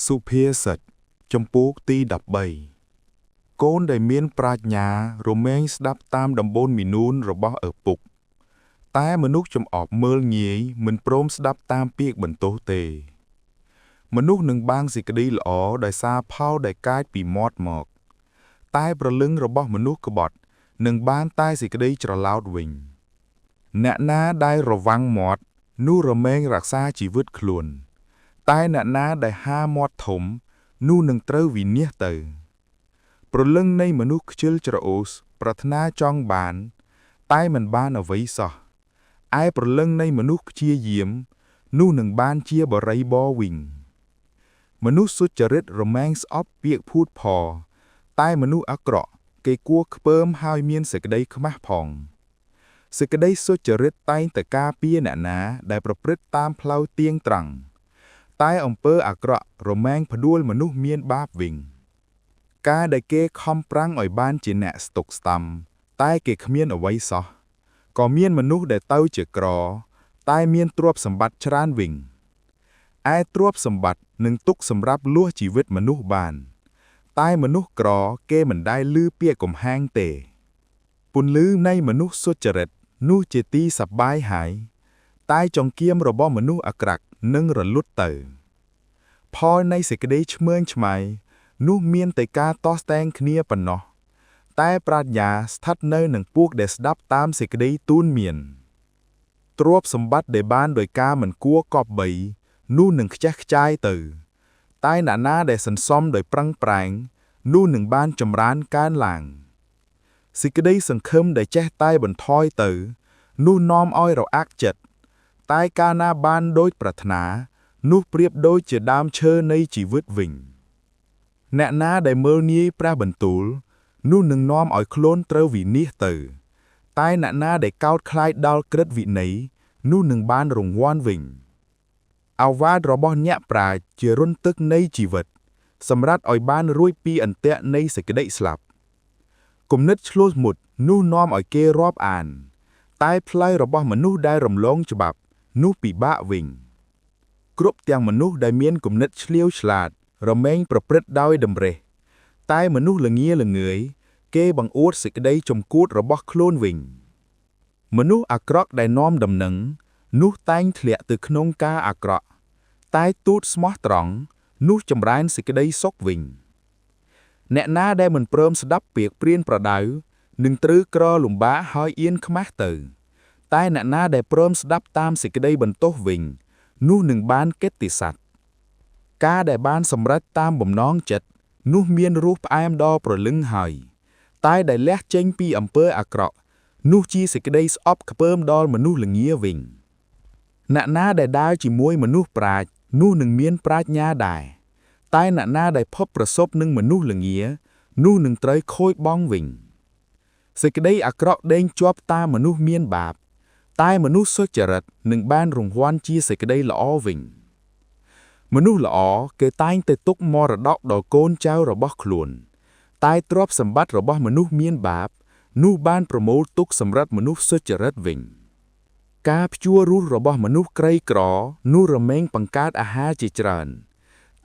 សុភាសិតចំពោកទី13កូនដែលមានប្រាជ្ញារមែងស្ដាប់តាមដំបូន្មាននូនរបស់ឪពុកតែមនុស្សចំអប់មើលងាយមិនព្រមស្ដាប់តាមពាក្យបន្ទោសទេមនុស្សនឹងបានសេចក្តីល្អដោយសារផលដែលកើតពីមាត់មកតែព្រលឹងរបស់មនុស្សក្បត់នឹងបានតែសេចក្តីច្រឡោតវិញអ្នកណាដែលរវាំងមាត់នោះរមែងរក្សាជីវិតខ្លួនតែអ្នកណាដែលហាមាត់ធំនោះនឹងត្រូវវិនាសទៅព្រលឹងនៃមនុស្សខ្ជិលច្រអូសប្រាថ្នាចង់បានតែមិនបានអ្វីសោះឯព្រលឹងនៃមនុស្សព្យាយាមនោះនឹងបានជាបរិបរវិញមនុស្សសុចរិតរមែងស្អប់ពាក្យភូតផលតែមនុស្សអាក្រក់គេគួរខ្ពើមហើយមានសេចក្តីខ្មាស់ផងសេចក្តីសុចរិតតែងតែការពារអ្នកណាដែលប្រព្រឹត្តតាមផ្លូវទៀងត្រង់តែអំពើអាក្រក់រមែងផ្ដួលមនុស្សមានបាបវិញការដែលគេខំប្រាំងឲ្យបានជាអ្នកស្តុកស្តម្ភតែគេគ្មានអ្វីសោះក៏មានមនុស្សដែលទៅជាក្រតែមានទ្រព្យសម្បត្តិច្រើនវិញឯទ្រព្យសម្បត្តិនឹងទុកសម្រាប់លួសជីវិតមនុស្សបានតែមនុស្សក្រគេមិនដែលឮពាក្យកំហាងទេពន្លឺនៃមនុស្សសុចរិតនោះជាទីសប្បាយហើយតែចង្កៀមរបស់មនុស្សអាក្រក់នឹងរលត់ទៅផលនៃសេចក្តីឆ្មើងឆ្មៃនោះមានតែការតោះតែងគ្នាប៉ុណ្ណោះតែប្រាជ្ញាស្ថិតនៅនឹងពួកដែលស្ដាប់តាមសេចក្តីទូនមានទ្រព្យសម្បត្តិដែលបានដោយការមិនគួរគប្បីនោះនឹងខ្ជះខ្ចាយទៅតែអ្នកណាដែលសន្សំដោយប្រឹងប្រែងនោះនឹងបានចម្រើនកើនឡើងសេចក្តីសង្ឃឹមដែលចេះតែបន្ថយទៅនោះនាំឲ្យរអាក់ចិត្តតែកាលណាបានដូចប្រាថ្នានោះប្រៀបដូចជាដើមឈើនៃជីវិតវិញអ្នកណាដែលមើលងាយព្រះបន្ទូលនោះនឹងនាំឲ្យខ្លួនត្រូវវិនាសទៅតែអ្នកណាដែលកោតខ្លាចដល់ក្រឹតវិន័យនោះនឹងបានរង្វាន់វិញអាវាតរបស់អ្នកប្រាជ្ញជារន្ធទឹកនៃជីវិតសម្រាប់ឲ្យបានរួចពីអន្ទាក់នៃសេចក្តីស្លាប់គំនិតឆ្លោះមុតនោះនាំឲ្យគេរាប់អានតែផ្លូវរបស់មនុស្សដែលរំលងច្បាប់នោះពិបាកវិញគ្រប់ទាំងមនុស្សដែលមានគំនិតឆ្លៀវឆ្លាតរមែងប្រព្រឹត្តដោយតម្រេះតែមនុស្សល្ងាល្ងើយគេបង្អួតសេចក្តីចំគួតរបស់ខ្លួនវិញមនុស្សអាក្រក់ដែលនាំដំណឹងនោះតែងធ្លាក់ទៅក្នុងការអាក្រក់តែទូតស្មោះត្រង់នោះចម្រើនសេចក្តីសុខវិញអ្នកណាដែលមិនព្រមស្ដាប់ពាក្យព្រានប្រដៅនឹងត្រូវក្រលំបាកហើយអៀនខ្មាស់ទៅតែអ្នកណាដែលព្រមស្ដាប់តាមសេចក្តីបន្ទោសវិញនោះនឹងបានកិត្តិស័ក្តិការដែលបានសម្រេចតាមបំណងចិត្តនោះមានរសផ្អែមដល់ព្រលឹងហើយតែដែលលះចេញពីអំពើអាក្រក់នោះជាសេចក្តីស្អប់ខ្ពើមដល់មនុស្សល្ងាវិញអ្នកណាដែលដើរជាមួយមនុស្សប្រាជ្ញនោះនឹងមានប្រាជ្ញាដែរតែអ្នកណាដែលភពប្រសពនឹងមនុស្សល្ងានោះនឹងត្រូវខូចបង់វិញសេចក្តីអាក្រក់ដេញជាប់តាមមនុស្សមានបាបតែមនុស្សសុចរិតនឹងបានរង្វាន់ជាសេចក្តីល្អវិញមនុស្សល្អគេតែងតែទុកមរតកដល់កូនចៅរបស់ខ្លួនតែទ្រព្យសម្បត្តិរបស់មនុស្សមានបាបនោះបានប្រមូលទុកសម្រាប់មនុស្សសុចរិតវិញការភ្ជួររស់របស់មនុស្សក្រីក្រនោះរមែងបង្កើតអាហារជាច្រើន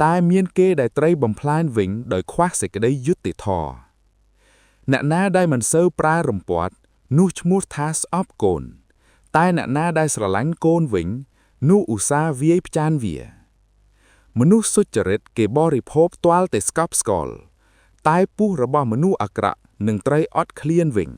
តែមានគេដែលត្រូវបំផ្លាញវិញដោយខ្វះសេចក្តីយុត្តិធម៌អ្នកណាដែលមិនសូវប្រើរំពាត់នោះឈ្មោះថាស្អប់កូនតែអ្នកណាដែលស្រឡាញ់កូនវិញនោះឧស្សាហ៍វាយផ្ចានវាមនុស្សសុចរិតគេបរិភោគទាល់តែស្កប់ស្កល់តែពុះរបស់មនុស្សអាក្រក់នឹងត្រូវអត់ឃ្លានវិញ